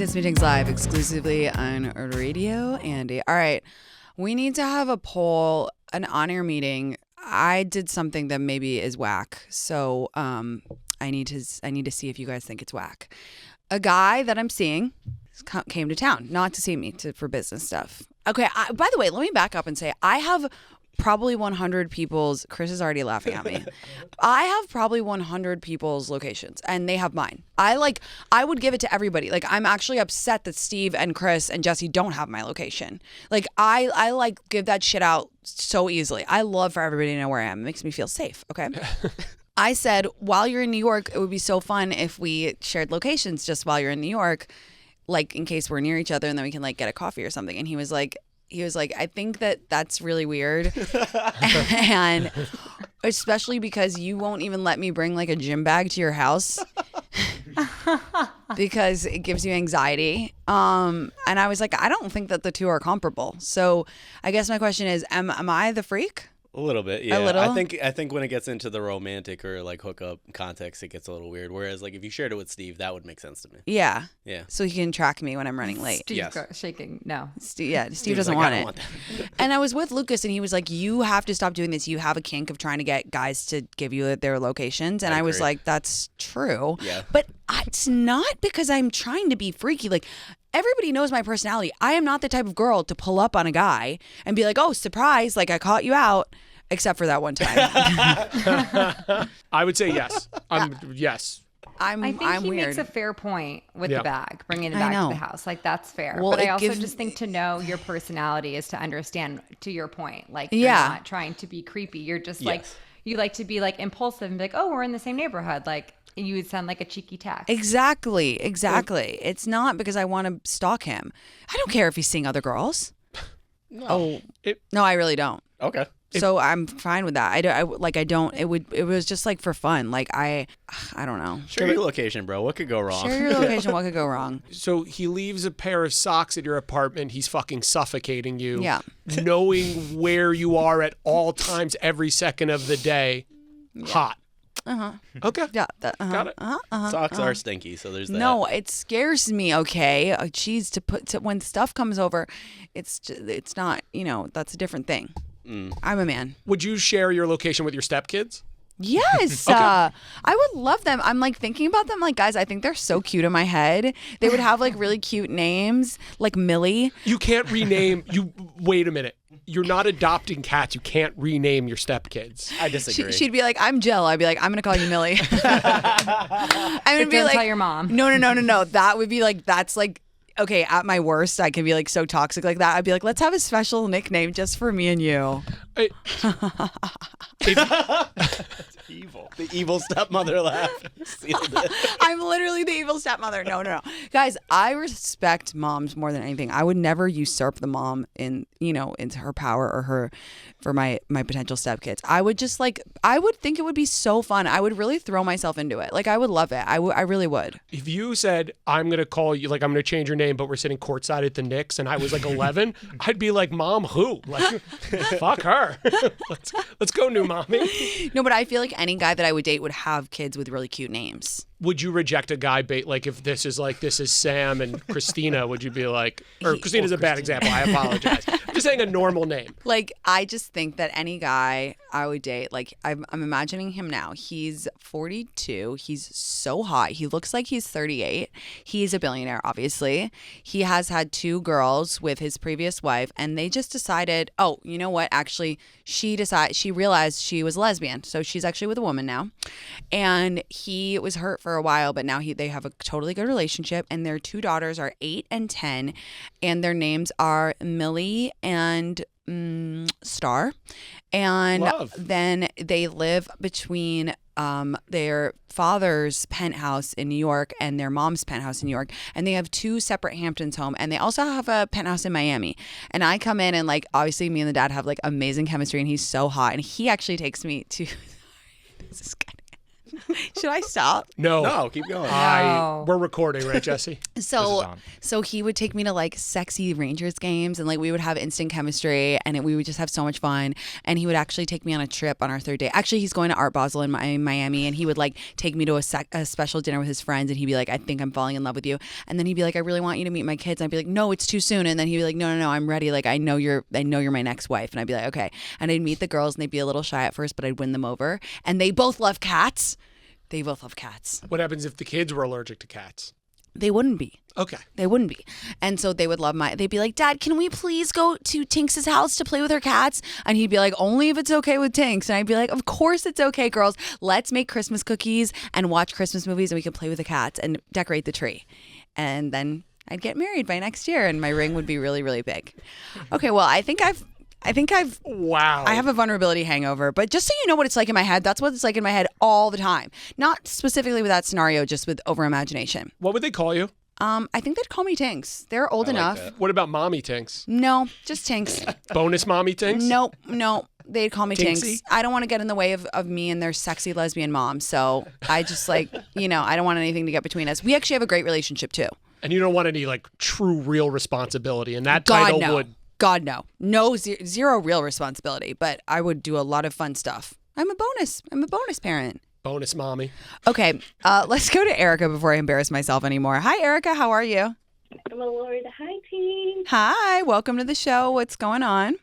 to Tinx Live exclusively on Radio Andy. All right, we need to have a poll, an on-air meeting. I did something that maybe is whack, so I need to see if you guys think it's whack. A guy that I'm seeing came to town, not to see me, for business stuff. Okay, by the way, let me back up and say I have probably 100 people's, Chris is already laughing at me. I have probably 100 people's locations and they have mine. I would give it to everybody. Like, I'm actually upset that Steve and Chris and Jesse don't have my location. Like, I like give that shit out so easily. I love for everybody to know where I am. It makes me feel safe. Okay. I said, while you're in New York, it would be so fun if we shared locations just while you're in New York, like in case we're near each other and then we can like get a coffee or something. And he was like, I think that's really weird. And especially because you won't even let me bring like a gym bag to your house because it gives you anxiety. And I was like, I don't think that the two are comparable. So I guess my question is, am I the freak? A little bit, yeah. A little? I think when it gets into the romantic or like hookup context, it gets a little weird. Whereas like if you shared it with Steve, that would make sense to me. Yeah. Yeah. So he can track me when I'm running late. Steve's shaking. No. Steve doesn't want it. And I was with Lucas and he was like, you have to stop doing this. You have a kink of trying to get guys to give you their locations. And I was like, that's true. Yeah. But it's not because I'm trying to be freaky. Like, everybody knows my personality. I am not the type of girl to pull up on a guy and be like, oh, surprise, like I caught you out, except for that one time. I would say yes. Yes. I think he weird. makes a fair point with the bag, bringing the I bag know. to the house. Like, that's fair. Well, but I it also gives- just think to know your personality is to understand, to your point. Like, you're Yeah. not trying to be creepy. You're just Yes. like, you like to be like impulsive and be like, oh, we're in the same neighborhood. Like, you would sound like a cheeky text. Exactly. It's not because I want to stalk him. I don't care if he's seeing other girls. No. No, I really don't. Okay. So I'm fine with that. It was just like for fun. Like I don't know. Share your location, bro. What could go wrong? Share your location. What could go wrong? So he leaves a pair of socks at your apartment. He's fucking suffocating you. Yeah. Knowing where you are at all times, every second of the day. Yeah. Hot. Okay. Yeah. Got it. Socks are stinky, so there's that. No, it scares me. Okay, geez, when stuff comes over, it's not. That's a different thing. I'm a man. Would you share your location with your stepkids? Yes. Okay. I would love them. I'm like thinking about them like, guys, I think they're so cute in my head. They would have like really cute names, like Millie. You can't rename you. Wait a minute. You're not adopting cats. You can't rename your stepkids. I disagree. She'd be like, I'm Jill. I'd be like, I'm going to call you Millie. I would But be don't like, tell your mom. No. That would be like, that's like, okay, at my worst, I can be like so toxic like that. I'd be like, let's have a special nickname just for me and you. Evil. The evil stepmother laugh. Sealed it. I'm literally the evil stepmother. No. Guys, I respect moms more than anything. I would never usurp the mom into her power or for my potential stepkids. I would think it would be so fun. I would really throw myself into it. Like, I would love it. I really would. If you said, I'm going to call you, like, I'm going to change your name, but we're sitting courtside at the Knicks, and I was like 11, I'd be like, Mom, who? Like, fuck her. Let's go, new mommy. No, but I feel like any guy that I would date would have kids with really cute names. Would you reject a guy like if this is Sam and Christina, would you be like, or Christina's a bad example, I apologize. I'm just saying a normal name. Like, I just think that any guy I would date, like, I'm imagining him now. He's 42. He's so hot. He looks like he's 38. He's a billionaire, obviously. He has had 2 girls with his previous wife, and they just decided, oh, you know what? Actually, she realized she was lesbian. So she's actually with a woman now. And he was hurt for a while, but now they have a totally good relationship, and their 2 daughters are 8 and 10, and their names are Millie and Star. And Love. then they live between their father's penthouse in New York and their mom's penthouse in New York, and they have 2 separate Hamptons home, and they also have a penthouse in Miami. And I come in and, like, obviously me and the dad have like amazing chemistry, and he's so hot, and he actually takes me to this is kind of Should I stop? No. No, keep going. We're recording, right, Jesse? So he would take me to like sexy Rangers games, and like we would have instant chemistry, and we would just have so much fun. And he would actually take me on a trip on our third day. Actually, he's going to Art Basel in Miami, and he would like take me to a special dinner with his friends, and he'd be like, I think I'm falling in love with you. And then he'd be like, I really want you to meet my kids. And I'd be like, no, it's too soon. And then he'd be like, no, I'm ready. Like I know you're my next wife. And I'd be like, okay. And I'd meet the girls, and they'd be a little shy at first, but I'd win them over. And they both love cats. They both love cats. What happens if the kids were allergic to cats? They wouldn't be. Okay. They wouldn't be. And so they would love they'd be like, Dad, can we please go to Tinx's house to play with her cats? And he'd be like, only if it's okay with Tinx. And I'd be like, of course it's okay, girls. Let's make Christmas cookies and watch Christmas movies, and we can play with the cats and decorate the tree. And then I'd get married by next year, and my ring would be really, really big. Okay, well, I think I've Wow. I have a vulnerability hangover, but just so you know what it's like in my head, that's what it's like in my head all the time. Not specifically with that scenario, just with over imagination. What would they call you? I think they'd call me Tinx. They're old I like enough. that. What about Mommy Tinx? No, just Tinx. Bonus Mommy Tinx? No. They'd call me Tinxy? Tinx. I don't want to get in the way of me and their sexy lesbian mom. So I just like, I don't want anything to get between us. We actually have a great relationship too. And you don't want any like true real responsibility. And that God, title no. would... God, no. No, zero real responsibility. But I would do a lot of fun stuff. I'm a bonus parent. Bonus Mommy. Okay, let's go to Erica before I embarrass myself anymore. Hi, Erica. How are you? I'm a Lord. Hi, team. Hi. Welcome to the show. What's going on?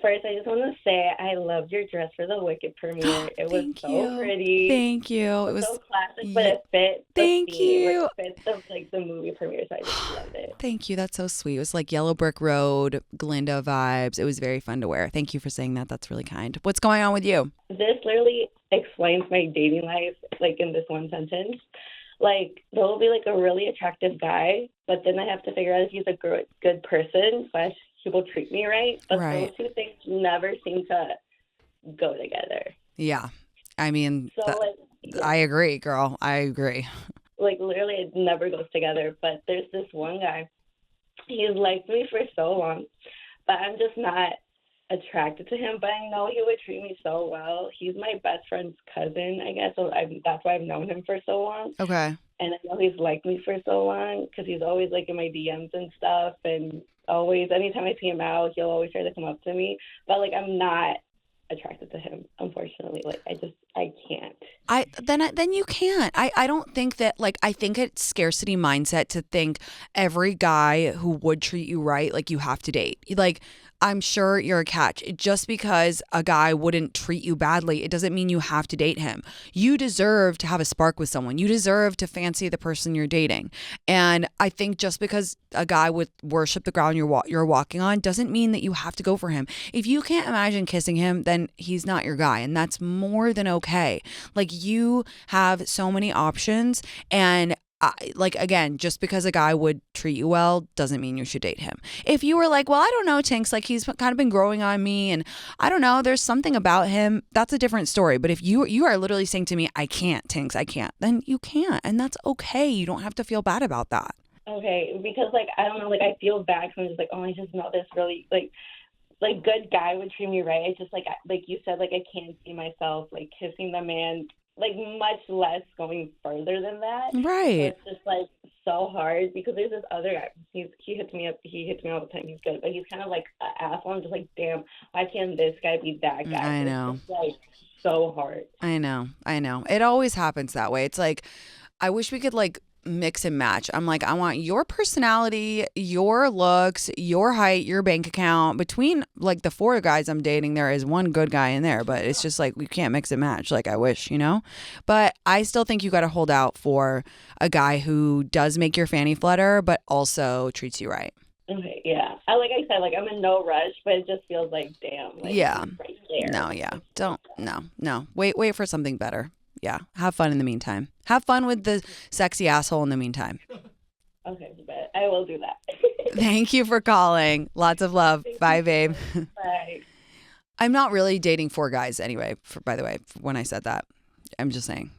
First, I just want to say I loved your dress for the Wicked premiere. It was Thank so you. pretty. Thank you. It was so classic, but it fit the Thank theme. you. It fit the movie premiere, so I just loved it. Thank you. That's so sweet. It was like Yellow Brick Road, Glinda vibes. It was very fun to wear. Thank you for saying that. That's really kind. What's going on with you? This literally explains my dating life, like in this one sentence. Like, there will be like a really attractive guy, but then I have to figure out if he's a good person / he will treat me right. But Right. those two things never seem to go together. Yeah. I mean, So I agree, girl. I agree. like literally it never goes together. But there's this one guy, he's liked me for so long, but I'm just not attracted to him. But I know he would treat me so well. He's my best friend's cousin, I guess, so that's why I've known him for so long. Okay. And I know he's liked me for so long because he's always like in my DMs and stuff, and always anytime I see him out, he'll always try to come up to me. But like I'm not attracted to him, unfortunately. Like I can't. Then you can't. I don't think that, like, I think it's scarcity mindset to think every guy who would treat you right, like, you have to date. Like, I'm sure you're a catch. Just because a guy wouldn't treat you badly, it doesn't mean you have to date him. You deserve to have a spark with someone. You deserve to fancy the person you're dating. And I think just because a guy would worship the ground you're walking on doesn't mean that you have to go for him. If you can't imagine kissing him, then he's not your guy. And that's more than okay. Like, you have so many options, and again, just because a guy would treat you well doesn't mean you should date him. If you were like, well, I don't know, Tinx, like, he's kind of been growing on me, and I don't know, there's something about him, that's a different story. But if you are literally saying to me, I can't, Tinx, I can't, then you can't, and that's okay. You don't have to feel bad about that. Okay, because like I don't know, like I feel bad because I'm just like, oh, I just know this really like good guy would treat me right. It's just like you said, like I can't see myself like kissing the man, like much less going further than that. Right. So it's just like so hard because there's this other guy. He hits me up. He hits me all the time. He's good, but he's kind of like an asshole. I'm just like, damn, why can't this guy be that guy? I know. It's just, like so hard. I know. It always happens that way. It's like, I wish we could like mix and match. I'm like, I want your personality, your looks, your height, your bank account. Between like the 4 guys I'm dating, there is one good guy in there, but it's just like we can't mix and match. Like I wish, but I still think you got to hold out for a guy who does make your fanny flutter, but also treats you right. Okay, yeah. Like I said, like I'm in no rush, but it just feels like damn. Like, Yeah. Right there. No, yeah. No. Wait for something better. Yeah. Have fun in the meantime. Have fun with the sexy asshole in the meantime. Okay, but I will do that. Thank you for calling. Lots of love. Bye, babe. Bye. I'm not really dating 4 guys anyway, by the way, when I said that. I'm just saying.